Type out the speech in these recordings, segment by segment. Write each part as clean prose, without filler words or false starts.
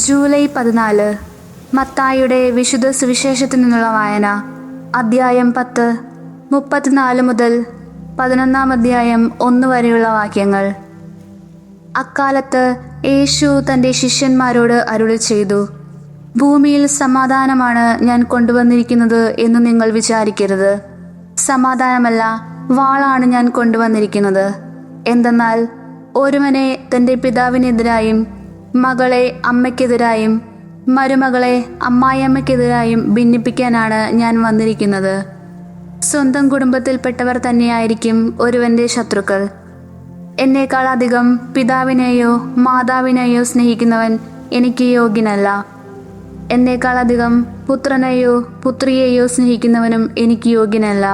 July 14 മത്തായിയുടെ വിശുദ്ധ സുവിശേഷത്തിൽ നിന്നുള്ള വായന. അദ്ധ്യായം 10 34 മുതൽ 11 അധ്യായം 1 വരെയുള്ള വാക്യങ്ങൾ. അക്കാലത്ത് യേശു തൻ്റെ ശിഷ്യന്മാരോട് അരുളി ചെയ്തു, ഭൂമിയിൽ സമാധാനമാണ് ഞാൻ കൊണ്ടുവന്നിരിക്കുന്നത് എന്ന് നിങ്ങൾ വിചാരിക്കരുത്. സമാധാനമല്ല, വാളാണ് ഞാൻ കൊണ്ടുവന്നിരിക്കുന്നത്. എന്തെന്നാൽ ഒരുവനെ തൻ്റെ പിതാവിനെതിരായും മകളെ അമ്മയ്ക്കെതിരായും മരുമകളെ അമ്മായിയമ്മയ്ക്കെതിരായും ഭിന്നിപ്പിക്കാനാണ് ഞാൻ വന്നിരിക്കുന്നത്. സ്വന്തം കുടുംബത്തിൽപ്പെട്ടവർ തന്നെയായിരിക്കും ഒരുവൻ്റെ ശത്രുക്കൾ. എന്നേക്കാൾ അധികം പിതാവിനെയോ മാതാവിനെയോ സ്നേഹിക്കുന്നവൻ എനിക്ക് യോഗ്യനല്ല. എന്നേക്കാൾ അധികം പുത്രനെയോ പുത്രിയെയോ സ്നേഹിക്കുന്നവനും എനിക്ക് യോഗ്യനല്ല.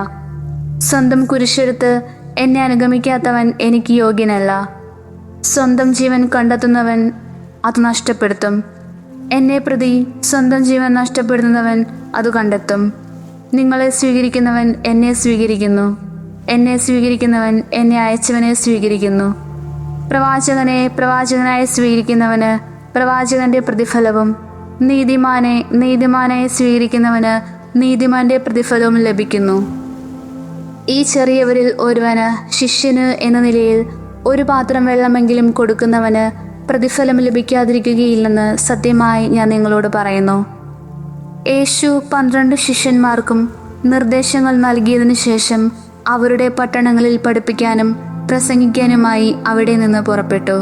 സ്വന്തം കുരിശെടുത്ത് എന്നെ അനുഗമിക്കാത്തവൻ എനിക്ക് യോഗ്യനല്ല. സ്വന്തം ജീവൻ കണ്ടെത്തുന്നവൻ അത് നഷ്ടപ്പെടുത്തും. എന്നെ പ്രതി സ്വന്തം ജീവൻ നഷ്ടപ്പെടുത്തുന്നവൻ അത് കണ്ടെത്തും. നിങ്ങളെ സ്വീകരിക്കുന്നവൻ എന്നെ സ്വീകരിക്കുന്നു, എന്നെ സ്വീകരിക്കുന്നവൻ എന്നെ അയച്ചവനെ സ്വീകരിക്കുന്നു. പ്രവാചകനെ പ്രവാചകനായി സ്വീകരിക്കുന്നവന് പ്രവാചകന്റെ പ്രതിഫലവും നീതിമാനെ സ്വീകരിക്കുന്നവന് നീതിമാന്റെ പ്രതിഫലവും ലഭിക്കുന്നു. ഈ ചെറിയവരിൽ ഒരുവന് ശിഷ്യന് എന്ന നിലയിൽ ഒരു പാത്രം വെള്ളമെങ്കിലും കൊടുക്കുന്നവന് പ്രതിഫലം ലഭിക്കാതിരിക്കുകയില്ലെന്ന് സത്യമായി ഞാൻ നിങ്ങളോട് പറയുന്നു. യേശു 12 ശിഷ്യന്മാർക്കും നിർദ്ദേശങ്ങൾ നൽകിയതിനു ശേഷം അവരുടെ പട്ടണങ്ങളിൽ പഠിപ്പിക്കാനും പ്രസംഗിക്കാനുമായി അവിടെ നിന്ന് പുറപ്പെട്ടു.